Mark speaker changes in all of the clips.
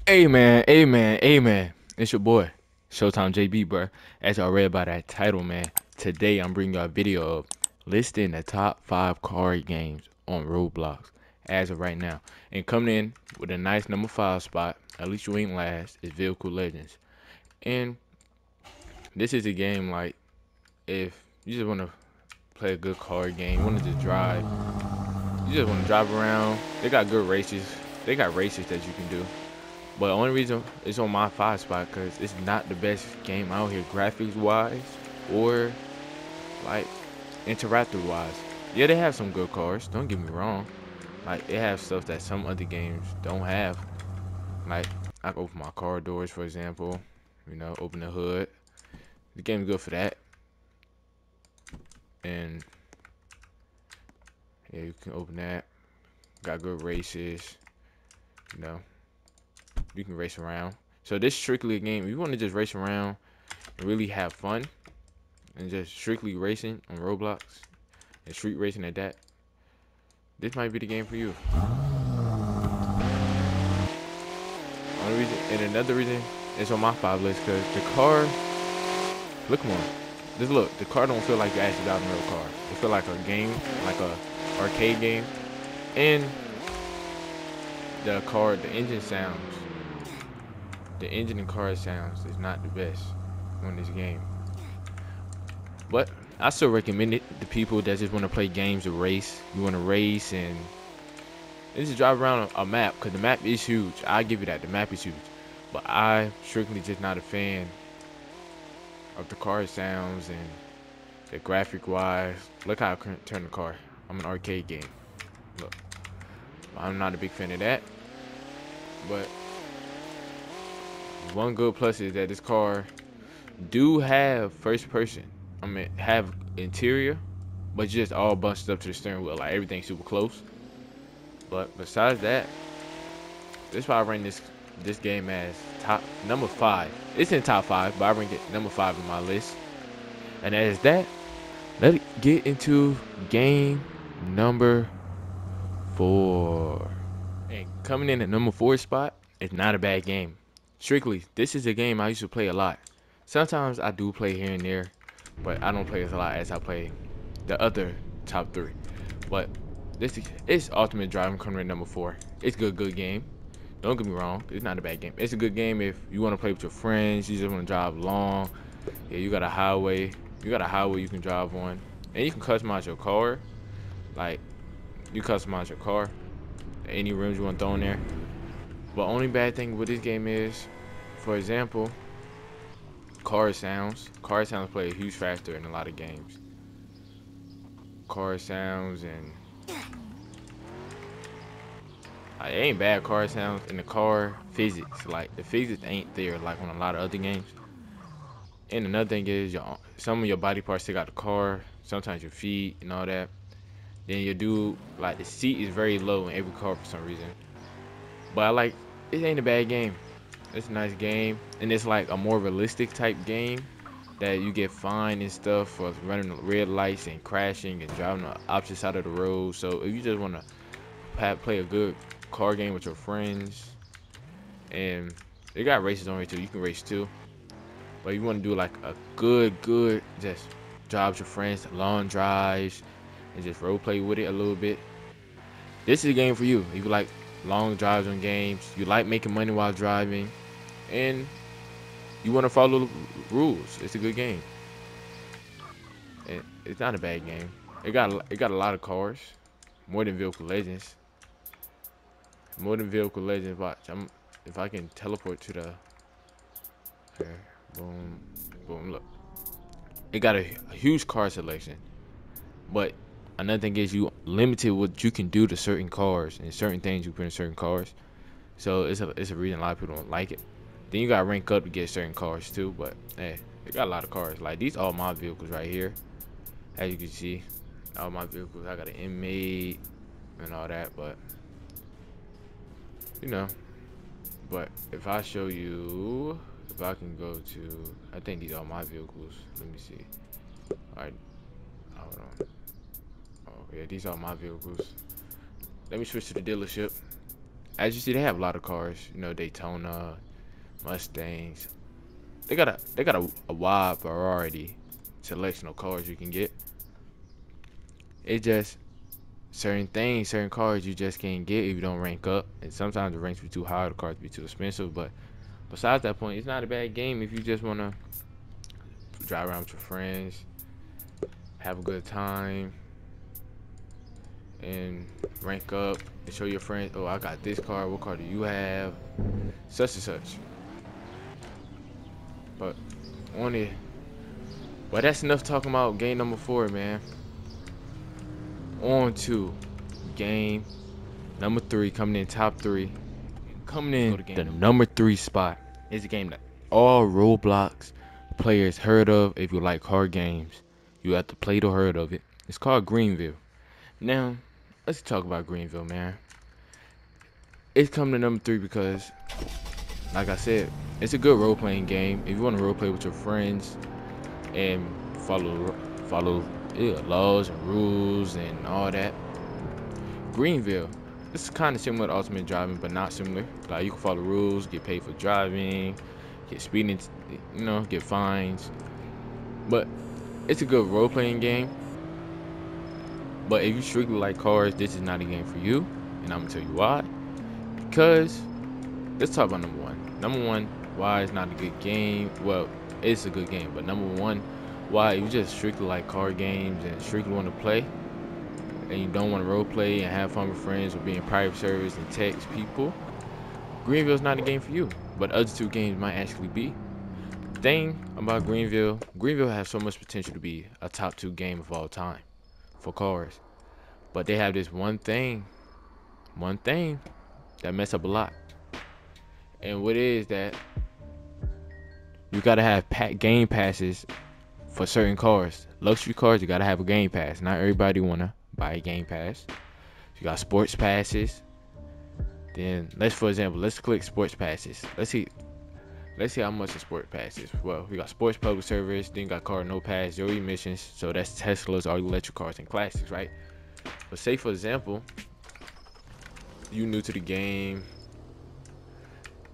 Speaker 1: Amen, amen, amen. It's your boy, Showtime JB, bro. As y'all read by that title, man, today I'm bringing y'all a video of listing the top 5 card games on Roblox as of right now. And coming in with a nice number 5 spot, at least you ain't last, is Vehicle Legends. And this is a game like, if you just want to play a good card game, you want to just drive, you just want to drive around, they got good races. They got races that you can do. But the only reason it's on my 5 spot because it's not the best game out here graphics wise or like interactive wise. Yeah, they have some good cars, don't get me wrong. Like they have stuff that some other games don't have. Like I can open my car doors, for example, open the hood. The game's good for that. And yeah, you can open that. Got good races, you know. You can race around. So this is strictly a game. If you want to just race around and really have fun, and just strictly racing on Roblox and street racing at that, this might be the game for you. Only reason, and another reason it's on my 5 list because the car, look more. Just look, the car don't feel like you're actually driving a real car. It feel like a game, like a arcade game, and the car, the engine sounds, the engine and car sounds is not the best on this game. But I still recommend it to people that just want to play games of race. You want to race and just drive around a map because the map is huge. I give you that. The map is huge. But I strictly just not a fan of the car sounds and the graphic wise. Look how I turn the car. I'm an arcade game. Look, I'm not a big fan of that. But one good plus is that this car do have first person. I mean, have interior, but just all bunched up to the steering wheel. Like everything's super close. But besides that, this is why I rank this game as top number 5. It's in top 5, but I rank it number 5 in my list. And as that, let's get into game number 4. And coming in at number 4 spot, it's not a bad game. Strictly, this is a game I used to play a lot. Sometimes I do play here and there, but I don't play as a lot as I play the other top 3. But this is Ultimate Driving coming in number 4. It's a good game. Don't get me wrong, it's not a bad game. It's a good game if you want to play with your friends, you just want to drive long. Yeah, you got a highway. You got a highway you can drive on. And you can customize your car. Like, you customize your car. Any rims you want to throw in there. But only bad thing with this game is, for example, car sounds. Car sounds play a huge factor in a lot of games. Car sounds and it ain't bad car sounds in the car physics. Like the physics ain't there like on a lot of other games. And another thing is some of your body parts stick out the car. Sometimes your feet and all that. Then you do like the seat is very low in every car for some reason. But I like it ain't a bad game. It's a nice game, and it's like a more realistic type game that you get fined and stuff for running red lights and crashing and driving the opposite side of the road. So if you just want to play a good car game with your friends, and they got races on here too. You can race too, but you want to do like a good just drive with your friends, long drives, and just role play with it a little bit. This is a game for you. If you like long drives on games, you like making money while driving, and you want to follow the rules. It's a good game, and it's not a bad game. It got a lot of cars, more than Vehicle Legends. More than Vehicle Legends. Watch, if I can teleport to the here, boom, boom. Look, it got a huge car selection, but another thing is you limited what you can do to certain cars and certain things you put in certain cars. So it's a reason a lot of people don't like it. Then you gotta rank up to get certain cars too. But hey, they got a lot of cars. Like these all my vehicles right here. As you can see, all my vehicles. I got an inmate and all that. But you know. But if I show you, if I can go to, I think these are my vehicles. Let me see. All right, hold on. Okay, these are my vehicles. Let me switch to the dealership. As you see, they have a lot of cars. You know, Daytona, Mustangs. They got a wide variety selection of cars you can get. It just certain things, certain cars you just can't get if you don't rank up. And sometimes the ranks be too high, the cars be too expensive. But besides that point, it's not a bad game if you just wanna drive around with your friends, have a good time, and rank up and show your friends, oh, I got this car. What car do you have? Such and such. But on it. But that's enough talking about game number 4, man. On to game number 3, coming in top 3. Coming in the number 3 spot is a game that all Roblox players heard of. If you like card games, you have to play or heard of it. It's called Greenville. Now, let's talk about Greenville, man. It's coming to number 3 because, like I said, it's a good role-playing game. If you want to role-play with your friends and follow laws and rules and all that, Greenville, it's kind of similar to Ultimate Driving, but not similar. Like, you can follow rules, get paid for driving, get speeding, you know, get fines. But it's a good role-playing game. But if you strictly like cars, this is not a game for you, and I'm gonna tell you why. Because let's talk about number 1. Number 1, why it's not a good game. Well, it's a good game, but number 1, why you just strictly like card games and strictly want to play, and you don't want to role play and have fun with friends or be in private service and text people, Greenville's not a game for you. But other 2 games might actually be. The thing about Greenville has so much potential to be a top 2 game of all time for cars. But they have this one thing that mess up a lot. And what is that? You gotta have game passes for certain cars. Luxury cars, you gotta have a game pass. Not everybody wanna buy a game pass. You got sports passes. Then for example, let's click sports passes. Let's see how much a sport pass is. Well, we got sports public service, then you got car no pass, 0 emissions. So that's Tesla's, all electric cars and classics, right? But say for example, you new to the game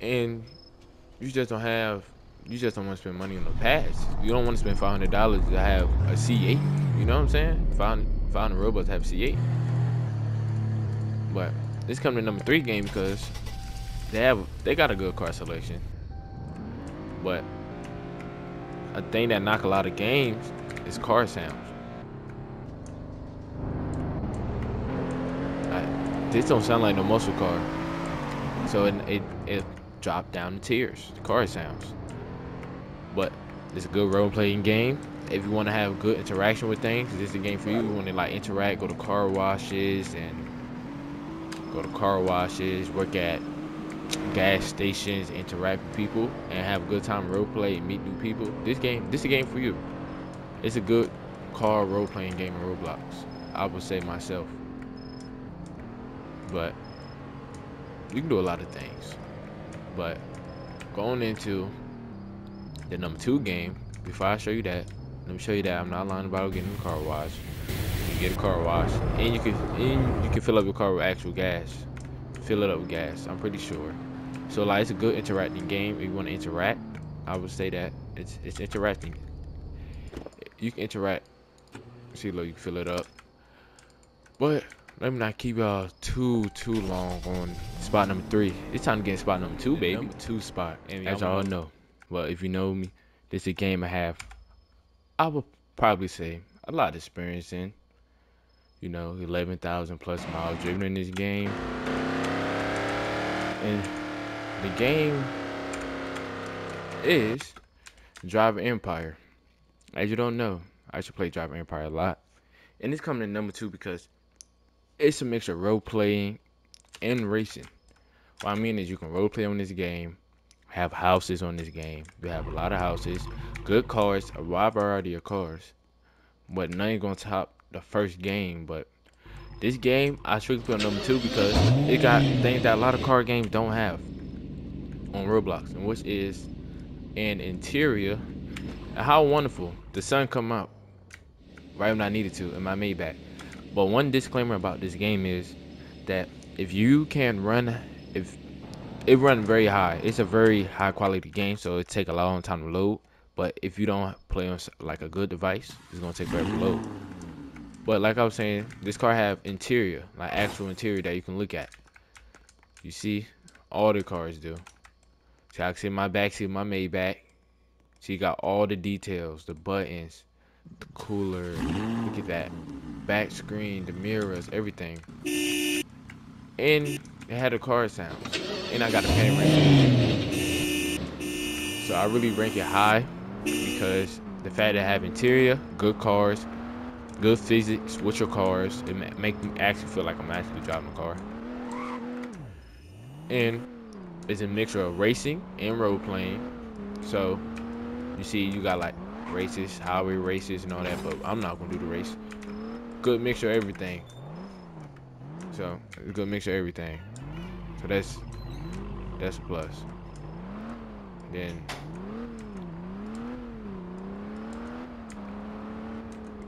Speaker 1: and you just don't want to spend money on the pass. You don't want to spend $500 to have a C8. You know what I'm saying? $500 Robux to have C8. But this comes to number 3 game because they got a good car selection. But a thing that knock a lot of games is car sounds. This don't sound like no muscle car. So it dropped down the tiers, the car sounds. But it's a good role-playing game. If you want to have good interaction with things, this is a game for you. You want to like interact, go to car washes, work at gas stations, interact with people, and have a good time role-play and meet new people. This is a game for you. It's a good car role-playing game in Roblox, I would say myself. But you can do a lot of things. But going into the number 2 game, before I show you that, let me show you that I'm not lying about getting a car wash. You get a car wash, and you can fill up your car with actual gas. Fill it up with gas, I'm pretty sure. So like, it's a good interacting game. If you want to interact, I would say that it's interacting. You can interact. See, look, you can fill it up. But let me not keep y'all too long on spot number 3. It's time to get in spot number 2, baby. Number 2 spot, and as y'all know, well, if you know me, this is a game I would probably say a lot of experience in. You know, 11,000 plus miles driven in this game. And the game is Driver Empire. As you don't know, I should play Driver Empire a lot. And it's coming in number 2 because it's a mixture of role playing and racing. What I mean is you can role play on this game, have houses on this game. You have a lot of houses, good cars, a wide variety of cars. But none ain't gonna top the first game. But this game, I strictly put on number 2 because it got things that a lot of car games don't have on Roblox, and which is an interior. How wonderful the sun come out right when I needed to in my Maybach. But one disclaimer about this game is that if you can run if it run very high, it's a very high quality game, so it take a long time to load. But if you don't play on like a good device, it's gonna take forever to load. But like I was saying, this car have interior, like actual interior that you can look at. You see, all the cars do. See, I can see my back seat, my Maybach. So you got all the details, the buttons, the cooler. Look at that, back screen, the mirrors, everything. And it had the car sounds. And I got a panoramic. So I really rank it high because the fact that it have interior, good cars, good physics with your cars, it make me actually feel like I'm actually driving a car. And it's a mixture of racing and role playing. So you see, you got like races, highway races, and all that. But I'm not gonna do the race. Good mixture of everything. So it's a good mixture of everything. So that's a plus. Then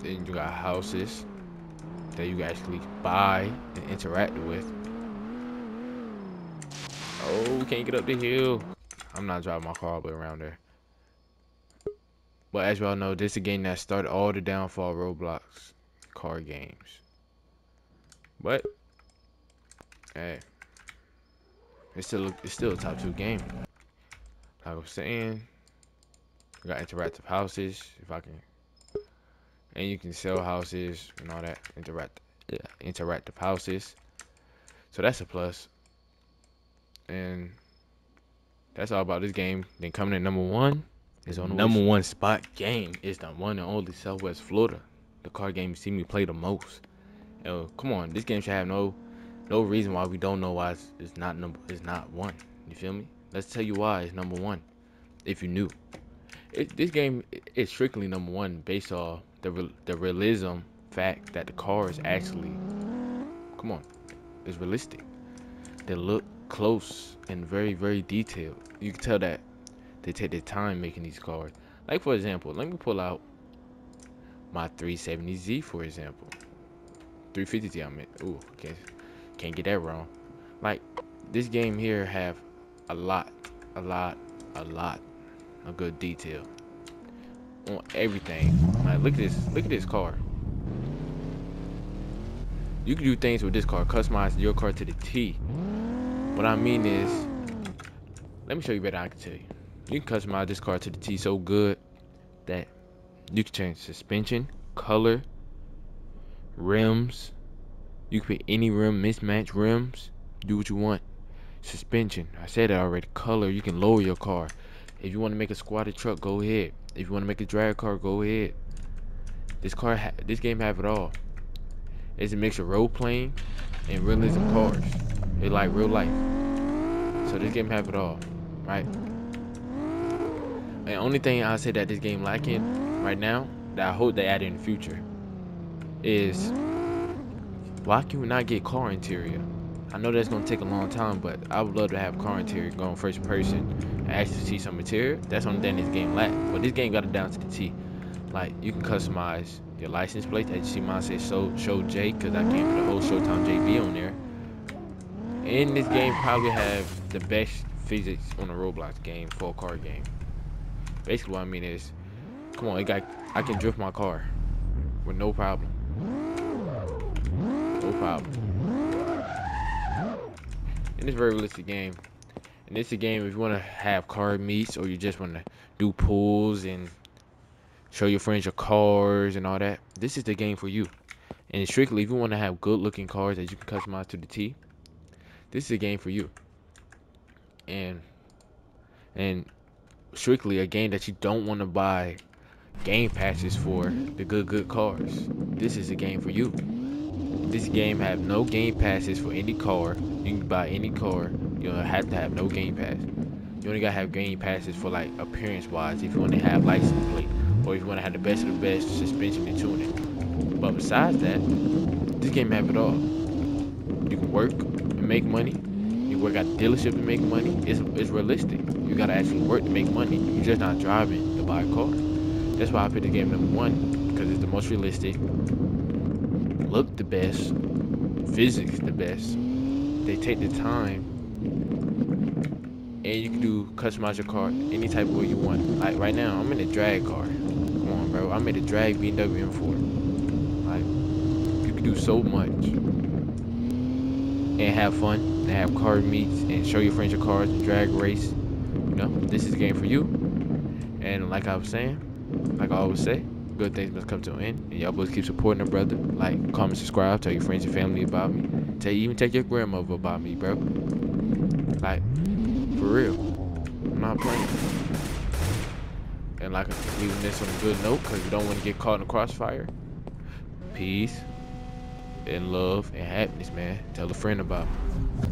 Speaker 1: you got houses that you actually buy and interact with. Oh, we can't get up the hill. I'm not driving my car all the way around there. But as y'all know, this is a game that started all the downfall of Roblox car games. But hey, it's still a top 2 game. Like I was saying, we got interactive houses. If I can, and you can sell houses and all that. Interactive houses. So that's a plus. And that's all about this game. Then coming in #1 is on the #1 spot game. Is the one and only Southwest Florida. The car game you see me play the most. Come on, this game should have no reason why we don't know why it's not one. You feel me? Let's tell you why it's #1. If you knew, this game is strictly #1 based off the realism fact that the car is actually, come on, it's realistic. They look close and very, very detailed. You can tell that they take their time making these cars. Like for example, let me pull out my 370Z for example. 350Z I meant. Ooh, can't get that wrong. Like this game here have a lot of good detail on everything. Like look at this car. You can do things with this car, customize your car to the T. What I mean is, let me show you better. I can tell you. You can customize this car to the T so good that you can change suspension, color, rims. You can put any rim, mismatch rims. Do what you want. Suspension, I said it already. Color, you can lower your car. If you want to make a squatted truck, go ahead. If you want to make a drag car, go ahead. This game have it all. It's a mix of role playing and realism cars. It's like real life. So this game have it all, right? And the only thing I say that this game lacking right now, that I hope they add in the future, is why can we not get car interior? I know that's gonna take a long time, but I would love to have car interior going first person and actually see some interior. That's the only thing this game lack. But this game got it down to the T. Like you can customize your license plate. As you see, mine says Show J because I can't put the whole Showtime JB on there. And this game probably have the best physics on a Roblox game for a car game. Basically, what I mean is, come on, I can drift my car with no problem. No problem. And it's a very realistic game. And it's a game if you want to have car meets or you just want to do pulls and show your friends your cars and all that. This is the game for you. And strictly, if you want to have good looking cars that you can customize to the T, this is a game for you. And strictly a game that you don't want to buy game passes for the good cars. This is a game for you. This game have no game passes for any car. You can buy any car. You don't have to have no game pass. You only gotta have game passes for like appearance wise. If you want to have license plate, or if you want to have the best of the best suspension and tuning. But besides that, this game have it all. You can work and make money. You work at a dealership to make money. It's realistic. You gotta actually work to make money. You're just not driving to buy a car. That's why I picked the game #1, because it's the most realistic. Look the best. Physics the best. They take the time and you can do customize your car any type of way you want. Like right now, I'm in a drag car. Come on, bro. I'm in a drag BMW M4. Like you can do so much and have fun and have car meets and show your friends your cars and drag race. You know, this is a game for you. And like I was saying, like I always say, good things must come to an end. And y'all boys keep supporting a brother. Like, comment, subscribe, tell your friends and family about me. Even take your grandmother about me, bro. Like, for real. I'm not playing. And like, leaving this on a good note, because we don't want to get caught in the crossfire. Peace and love and happiness, man. Tell a friend about me.